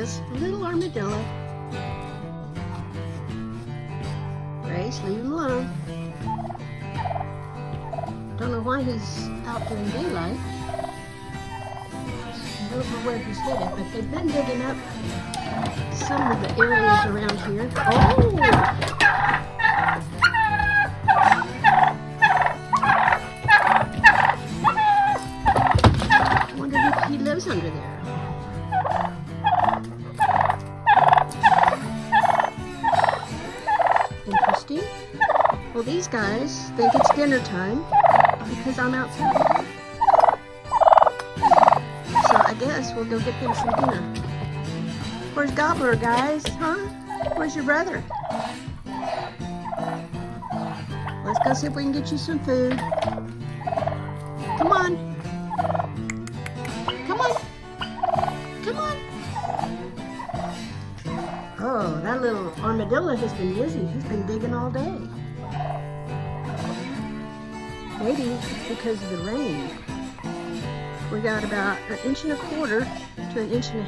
is little armadillo. Grace, leave him alone. Don't know why he's out there in daylight. I don't know where he's headed, but they've been digging up some of the areas around here. Oh! I wonder if he lives under there. Interesting. Well, these guys think it's dinner time because I'm outside. So I guess we'll go get them some dinner. Where's Gobbler, guys? Huh? Where's your brother? Let's go see if we can get you some food. Come on. Come on. Come on. Oh, that little armadillo has been busy. He's been digging all day. Maybe it's because of the rain. We got about 1.25 inches to 1.5 inches.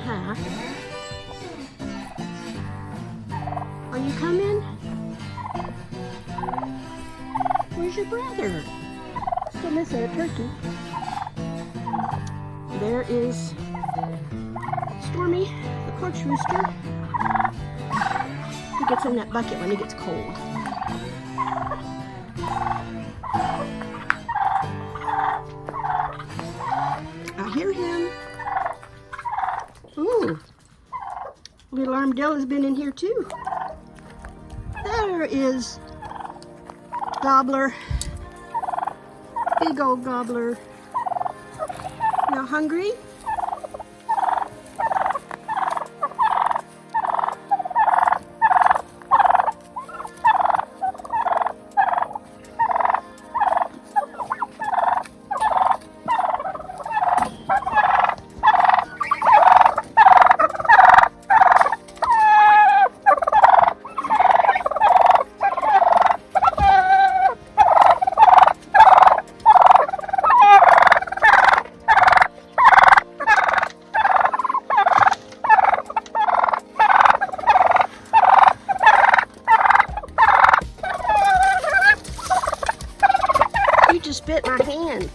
Are you coming? Where's your brother? Still missing a turkey. There is Stormy, the porch rooster. He gets in that bucket when he gets cold. I hear him. Ooh, little armadillo's been in here too. There is Gobbler. Big old Gobbler. You hungry? You just bit my hand.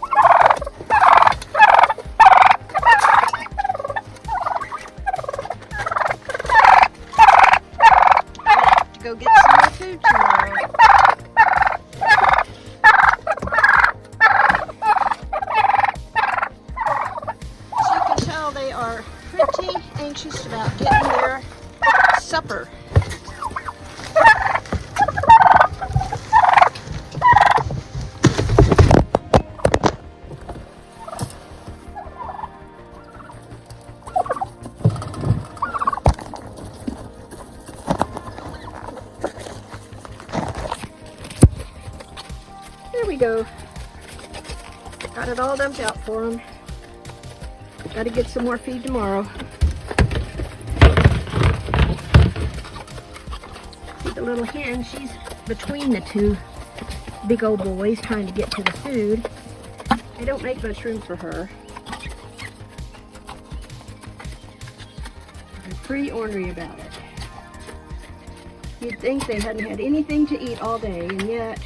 To go get some more food tomorrow. As you can tell, they are pretty anxious about getting their supper. There we go. Got it all dumped out for them. Got to get some more feed tomorrow. See the little hen, she's between the two big old boys trying to get to the food. They don't make much room for her. They're pretty ornery about it. You'd think they hadn't had anything to eat all day, and yet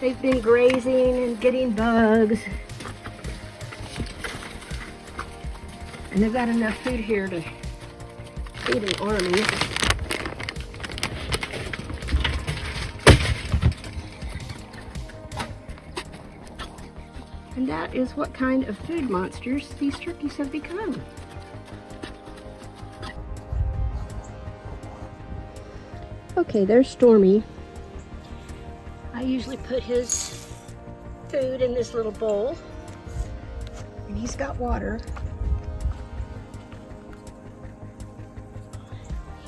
they've been grazing and getting bugs. And they've got enough food here to feed an army. And that is what kind of food monsters these turkeys have become. Okay, there's Stormy. I usually put his food in this little bowl, and he's got water.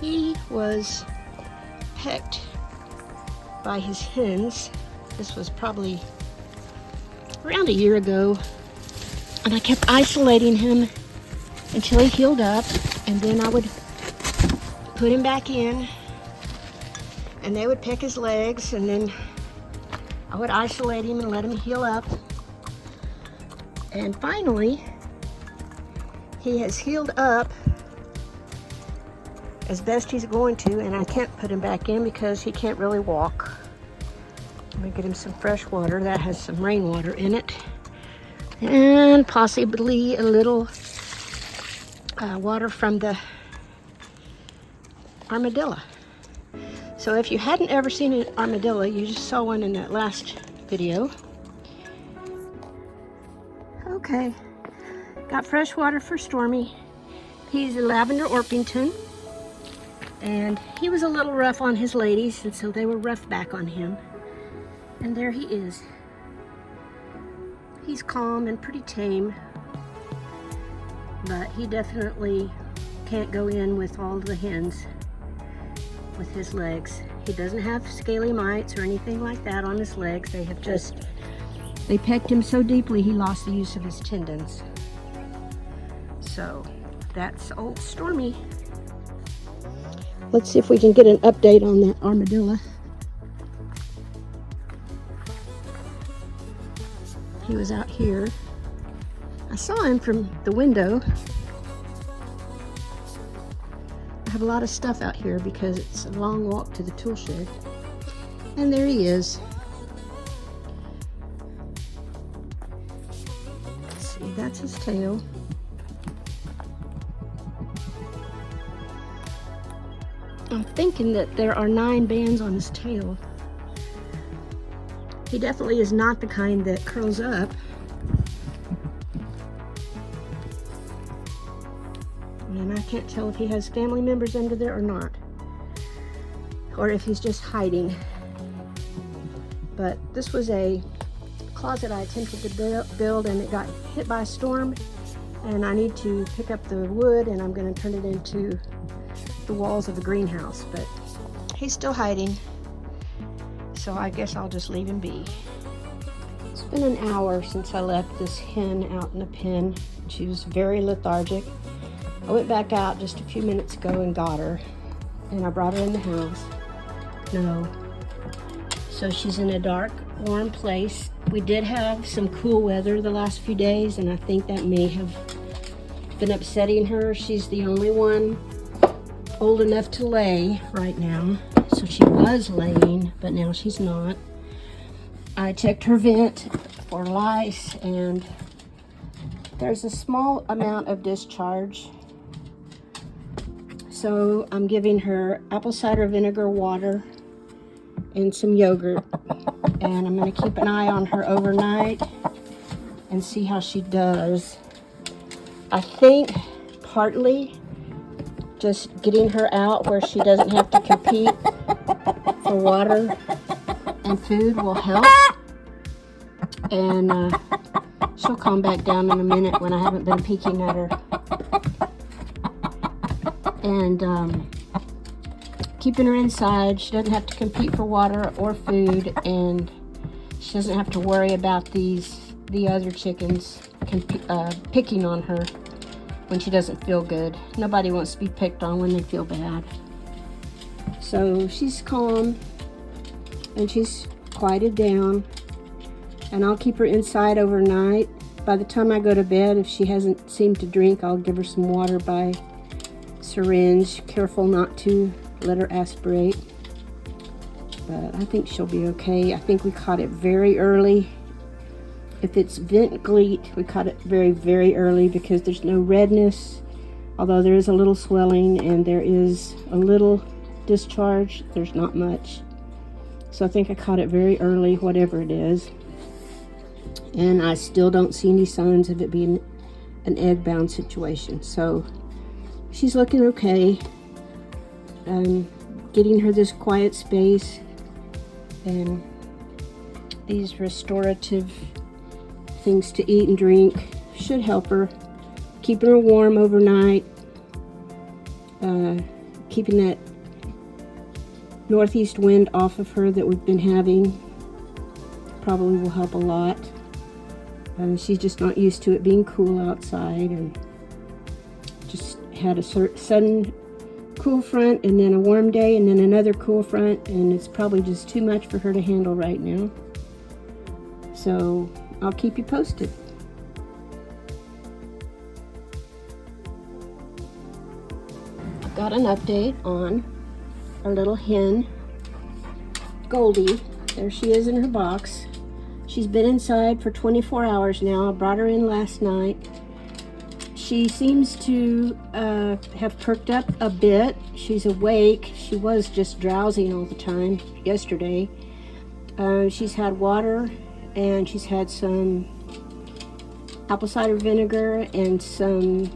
He was pecked by his hens. This was probably around a year ago, and I kept isolating him until he healed up, and then I would put him back in, and they would peck his legs, and then I would isolate him and let him heal up. And finally, he has healed up as best he's going to, and I can't put him back in because he can't really walk. I'm gonna get him some fresh water that has some rainwater in it, and possibly a little water from the armadillo. So if you hadn't ever seen an armadillo, you just saw one in that last video. Okay, got fresh water for Stormy. He's a Lavender Orpington, and he was a little rough on his ladies, and so they were rough back on him. And there he is. He's calm and pretty tame, but he definitely can't go in with all the hens with his legs. He doesn't have scaly mites or anything like that on his legs. They pecked him so deeply he lost the use of his tendons. So that's old Stormy. Let's see if we can get an update on that armadillo. He was out here. I saw him from the window. I have a lot of stuff out here because it's a long walk to the tool shed. And there he is. Let's see, that's his tail. I'm thinking that there are 9 bands on his tail. He definitely is not the kind that curls up. And I can't tell if he has family members under there or not, or if he's just hiding. But this was a closet I attempted to build, and it got hit by a storm, and I need to pick up the wood, and I'm going to turn it into the walls of the greenhouse. But he's still hiding, so I guess I'll just leave him be. It's been an hour since I left this hen out in the pen. She was very lethargic. I went back out just a few minutes ago and got her, and I brought her in the house. No. So she's in a dark, warm place. We did have some cool weather the last few days, and I think that may have been upsetting her. She's the only one old enough to lay right now. So she was laying, but now she's not. I checked her vent for lice, and there's a small amount of discharge. So I'm giving her apple cider vinegar water and some yogurt, and I'm going to keep an eye on her overnight and see how she does. I think partly just getting her out where she doesn't have to compete for water and food will help, and she'll calm back down in a minute when I haven't been peeking at her. And keeping her inside, she doesn't have to compete for water or food, and she doesn't have to worry about the other chickens picking on her when she doesn't feel good. Nobody wants to be picked on when they feel bad. So she's calm and she's quieted down, and I'll keep her inside overnight. By the time I go to bed, if she hasn't seemed to drink, I'll give her some water by syringe, careful not to let her aspirate. But I think she'll be okay. I think we caught it very early. If it's vent gleat, we caught it very, very early because there's no redness, although there is a little swelling and there is a little discharge. There's not much. So I think I caught it very early, whatever it is. And I still don't see any signs of it being an egg-bound situation. So she's looking okay. Getting her this quiet space and these restorative things to eat and drink should help her. Keeping her warm overnight, keeping that northeast wind off of her that we've been having probably will help a lot. She's just not used to it being cool outside, and just had a sudden cool front and then a warm day and then another cool front, and it's probably just too much for her to handle right now. So I'll keep you posted. got an update on our little hen, Goldie. There she is in her box. She's been inside for 24 hours now. I brought her in last night. She seems to have perked up a bit. She's awake. She was just drowsing all the time yesterday. She's had water, and she's had some apple cider vinegar and some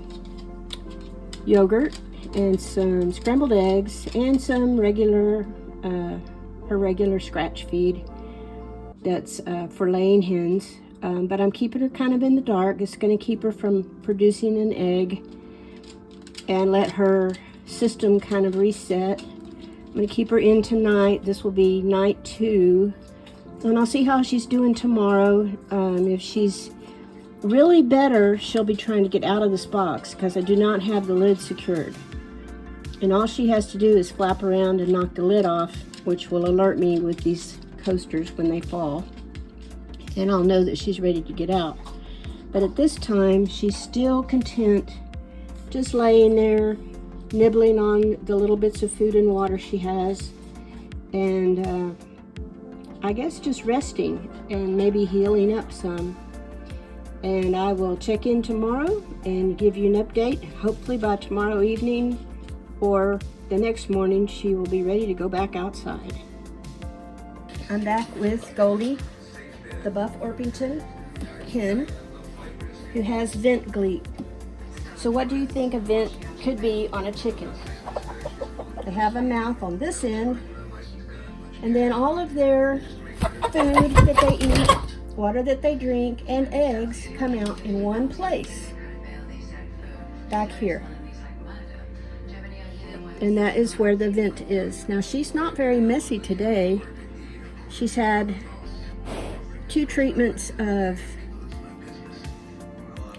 yogurt and some scrambled eggs and some regular, her regular scratch feed that's for laying hens. But I'm keeping her kind of in the dark. It's going to keep her from producing an egg and let her system kind of reset. I'm going to keep her in tonight. This will be night 2. And I'll see how she's doing tomorrow. If she's really better, she'll be trying to get out of this box because I do not have the lid secured. And all she has to do is flap around and knock the lid off, which will alert me with these coasters when they fall. And I'll know that she's ready to get out. But at this time, she's still content, just laying there, nibbling on the little bits of food and water she has, and I guess just resting and maybe healing up some. And I will check in tomorrow and give you an update. Hopefully by tomorrow evening or the next morning, she will be ready to go back outside. I'm back with Goldie, the Buff Orpington hen, who has vent gleep. So what do you think a vent could be on a chicken? They have a mouth on this end, and then all of their food that they eat, water that they drink, and eggs come out in one place, back here. And that is where the vent is. Now, she's not very messy today. She's had 2 treatments of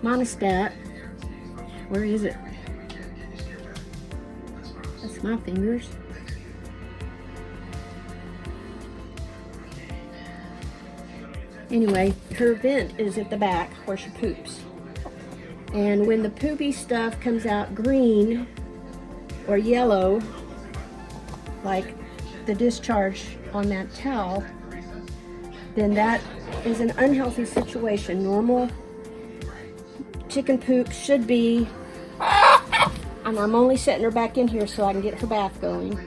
monostat. Where is it? That's my fingers. Anyway, her vent is at the back where she poops. And when the poopy stuff comes out green or yellow, like the discharge on that towel, then that is an unhealthy situation. Normal chicken poop should be, and I'm only setting her back in here so I can get her bath going.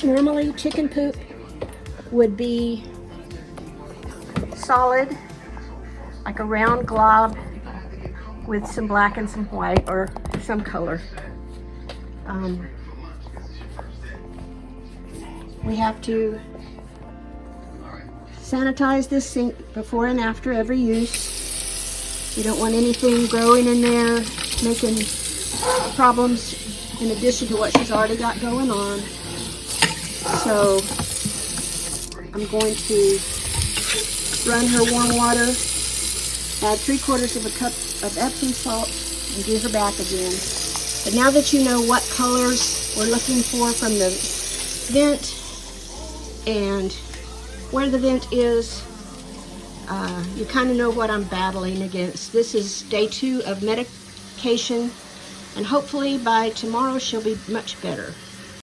Normally chicken poop would be solid, like a round glob with some black and some white or some color. We have to sanitize this sink before and after every use. You don't want anything growing in there, making problems in addition to what she's already got going on. So I'm going to run her warm water, add 3/4 of a cup of Epsom salt, and get her back again. But now that you know what colors we're looking for from the vent and where the vent is, you kind of know what I'm battling against. This is day 2 of medication, and hopefully by tomorrow she'll be much better.